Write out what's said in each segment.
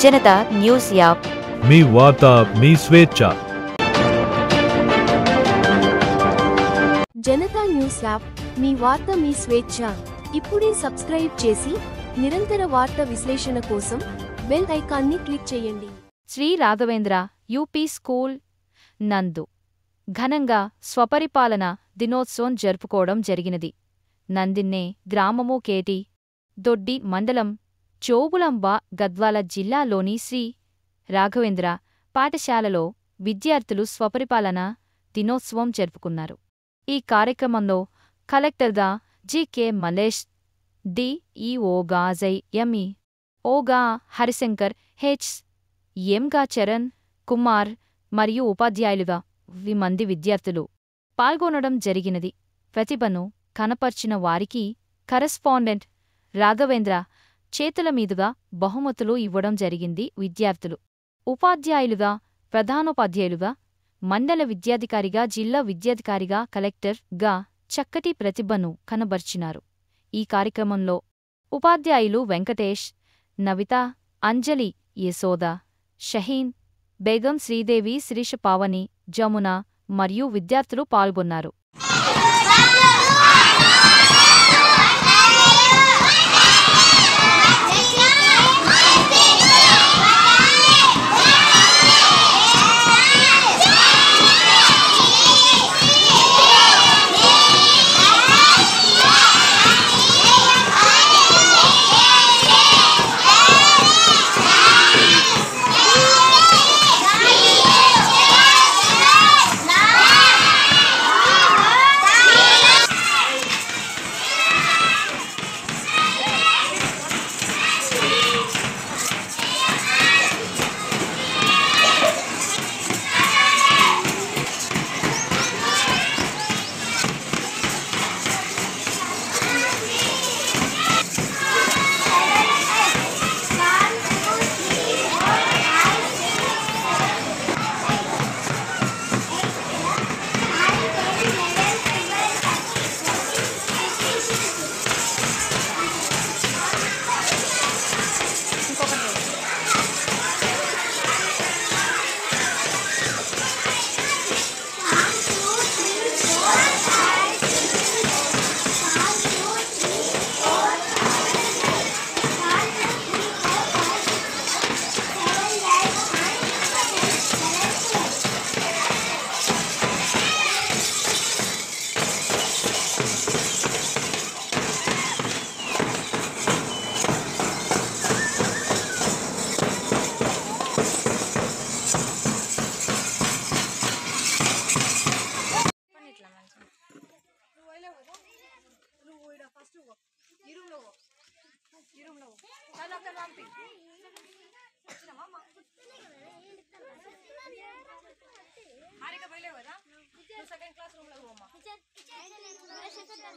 Janata news app. మీ వార్త మీ స్వేచ్ఛ. Janata news app మీ వార్త మీ స్వేచ్ఛ. ఇప్పుడే సబ్స్క్రైబ్ చేసి నిరంతర వార్త విశ్లేషణ కోసం బెల్ ఐకాన్ని క్లిక్ చేయండి. శ్రీ రాఘవేంద్ర యూపీ స్కూల్ నందు ఘనంగా స్వపరిపాలన దినోత్సవం జరుపుకోవడం జరిగినది. నందిన్నే గ్రామము కేటి దొడ్డి మండలం చోబులంబ గద్వాల జిల్లాలోని శ్రీ రాఘవేంద్ర పాఠశాలలో విద్యార్థులు స్వపరిపాలన దినోత్సవం జరుపుకున్నారు. ఈ కార్యక్రమంలో కలెక్టర్గా జి.కె. మల్లేష్, డిఈఓగా ఎంఈ ఓగా హరిశంకర్, హెచ్.ఎంగా చరణ్ కుమార్ మరియు ఉపాధ్యాయులుగా మంది విద్యార్థులు పాల్గొనడం జరిగినది. ప్రతిభను కనపర్చిన వారికి కరెస్పాండెంట్ రాఘవేంద్ర చేతుల మీదుగా బహుమతులు ఇవ్వడం జరిగింది. విద్యార్థులు ఉపాధ్యాయులుగా, ప్రధానోపాధ్యాయులుగా, మండల విద్యాధికారిగా, జిల్లా విద్యాధికారిగా, కలెక్టర్గా చక్కటి ప్రతిభను కనబర్చినారు. ఈ కార్యక్రమంలో ఉపాధ్యాయులు వెంకటేష్, నవిత, అంజలి, యశోద, షహీన్, బేగం, శ్రీదేవి, శిరీష, పావని, జమున మరియు విద్యార్థులు పాల్గొన్నారు.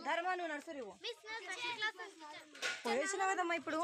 ధర్మా నువ్వు నర్సరీ పోయేసినావు కదమ్మా. ఇప్పుడు